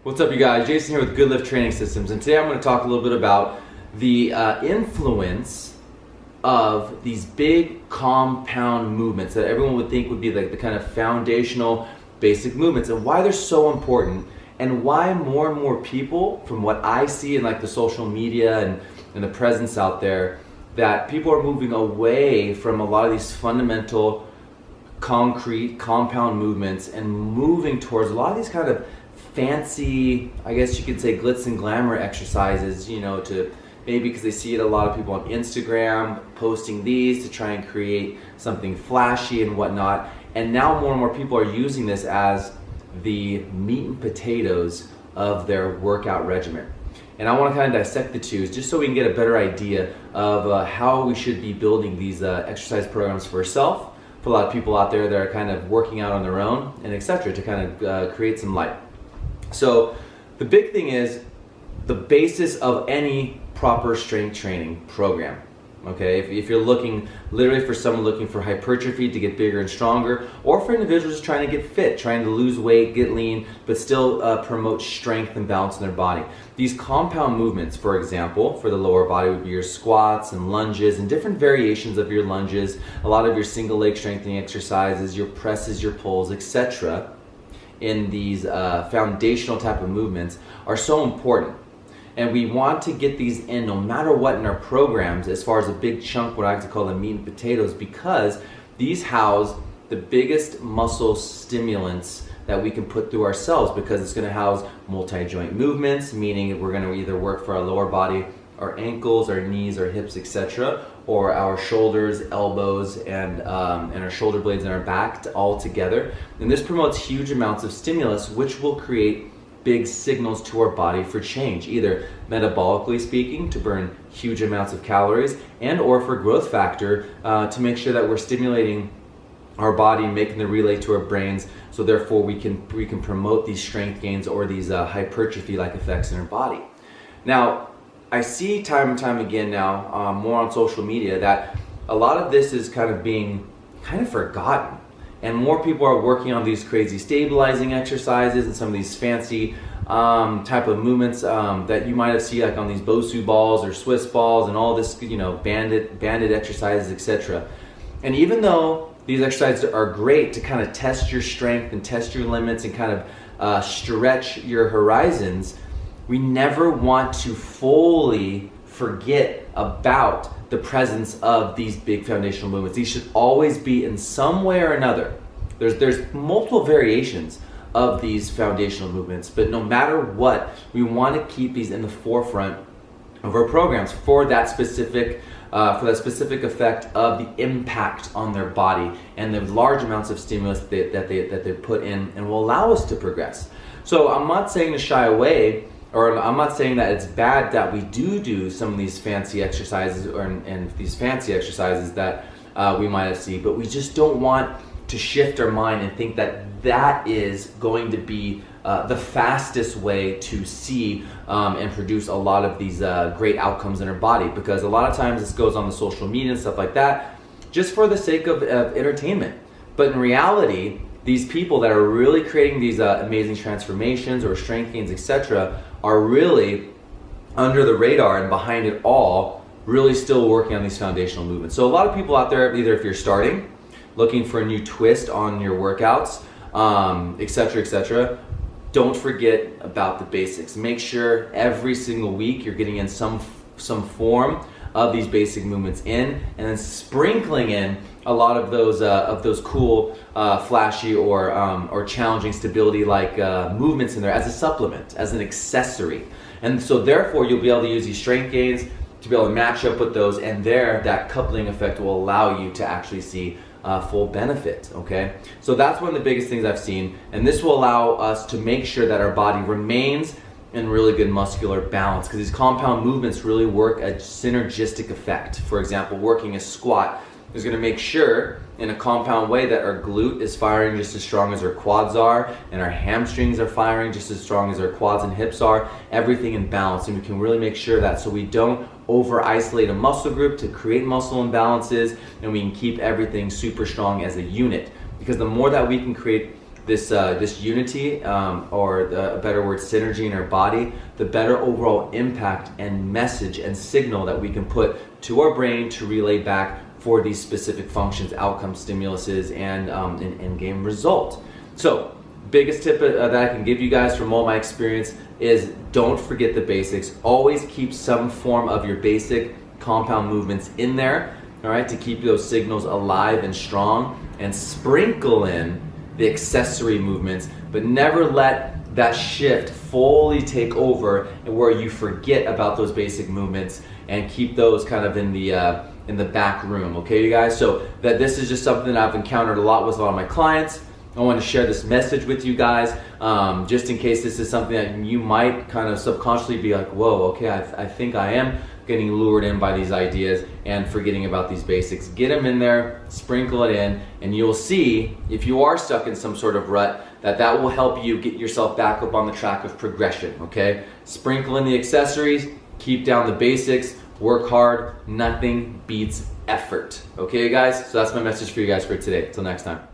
What's up, you guys? Jason here with Good Lift Training Systems, and today I'm going to talk a little bit about the influence of these big compound movements that everyone would think would be like the kind of foundational basic movements, and why they're so important, and why more and more people, from what I see in like the social media and the presence out there, that people are moving away from a lot of these fundamental concrete compound movements and moving towards a lot of these kind of fancy, I guess you could say, glitz and glamour exercises, to maybe because they see it a lot of people on Instagram posting these to try and create something flashy and whatnot. And now more and more people are using this as the meat and potatoes of their workout regimen. And I want to kind of dissect the two just so we can get a better idea of how we should be building these exercise programs for ourselves, for a lot of people out there that are kind of working out on their own, and etc., to kind of create some light. So the big thing is the basis of any proper strength training program. Okay, if you're looking literally for someone looking for hypertrophy to get bigger and stronger, or for individuals trying to get fit, trying to lose weight, get lean, but still promote strength and balance in their body. These compound movements, for example, for the lower body would be your squats and lunges and different variations of your lunges, a lot of your single leg strengthening exercises, your presses, your pulls, etc. in these foundational type of movements are so important. And we want to get these in no matter what in our programs, as far as a big chunk, what I like to call the meat and potatoes, because these house the biggest muscle stimulants that we can put through ourselves, because it's going to house multi-joint movements, meaning we're going to either work for our lower body, our ankles, our knees, our hips, etc., or our shoulders, elbows, and our shoulder blades and our back all together. And this promotes huge amounts of stimulus, which will create big signals to our body for change, either metabolically speaking, to burn huge amounts of calories, and or for growth factor, to make sure that we're stimulating our body, making the relay to our brains, so therefore we can promote these strength gains or these hypertrophy-like effects in our body. Now, I see time and time again now, more on social media, that a lot of this is kind of being forgotten. And more people are working on these crazy stabilizing exercises and some of these fancy type of movements that you might have seen like on these Bosu balls or Swiss balls and all this, banded exercises, etc. And even though these exercises are great to kind of test your strength and test your limits and kind of stretch your horizons, we never want to fully forget about the presence of these big foundational movements. These should always be in some way or another. There's multiple variations of these foundational movements, but no matter what, we want to keep these in the forefront of our programs for that specific effect of the impact on their body and the large amounts of stimulus that they put in and will allow us to progress. So I'm not saying to shy away, or I'm not saying that it's bad that we do some of these fancy exercises and these fancy exercises that we might have seen, but we just don't want to shift our mind and think that is going to be the fastest way to see and produce a lot of these great outcomes in our body, because a lot of times this goes on the social media and stuff like that just for the sake of entertainment. But in reality, these people that are really creating these amazing transformations or strength gains, etc., are really under the radar and behind it all, really still working on these foundational movements. So a lot of people out there, either if you're starting, looking for a new twist on your workouts, etc., don't forget about the basics. Make sure every single week you're getting in some form of these basic movements in, and then sprinkling in a lot of those cool, flashy or challenging stability like movements in there as a supplement, as an accessory. And so therefore you'll be able to use these strength gains to be able to match up with those, and that coupling effect will allow you to actually see full benefit. Okay, so that's one of the biggest things I've seen, and this will allow us to make sure that our body remains in really good muscular balance, because these compound movements really work a synergistic effect. For example, working a squat is going to make sure in a compound way that our glute is firing just as strong as our quads are, and our hamstrings are firing just as strong as our quads and hips are, everything in balance. And we can really make sure that, so we don't over isolate a muscle group to create muscle imbalances, and we can keep everything super strong as a unit. Because the more that we can create this unity, or a better word, synergy in our body, the better overall impact and message and signal that we can put to our brain to relay back for these specific functions, outcomes, stimuluses, and an end game result. So, biggest tip that I can give you guys from all my experience is don't forget the basics. Always keep some form of your basic compound movements in there, all right, to keep those signals alive and strong, and sprinkle in the accessory movements, but never let that shift fully take over and where you forget about those basic movements and keep those kind of in the back room, okay, you guys? So that this is just something that I've encountered a lot with a lot of my clients. I want to share this message with you guys, just in case this is something that you might kind of subconsciously be like, whoa, okay, I think I am getting lured in by these ideas and forgetting about these basics. Get them in there, sprinkle it in, and you'll see, if you are stuck in some sort of rut, that will help you get yourself back up on the track of progression, okay? Sprinkle in the accessories, keep down the basics, work hard, nothing beats effort. Okay, guys? So that's my message for you guys for today. Till next time.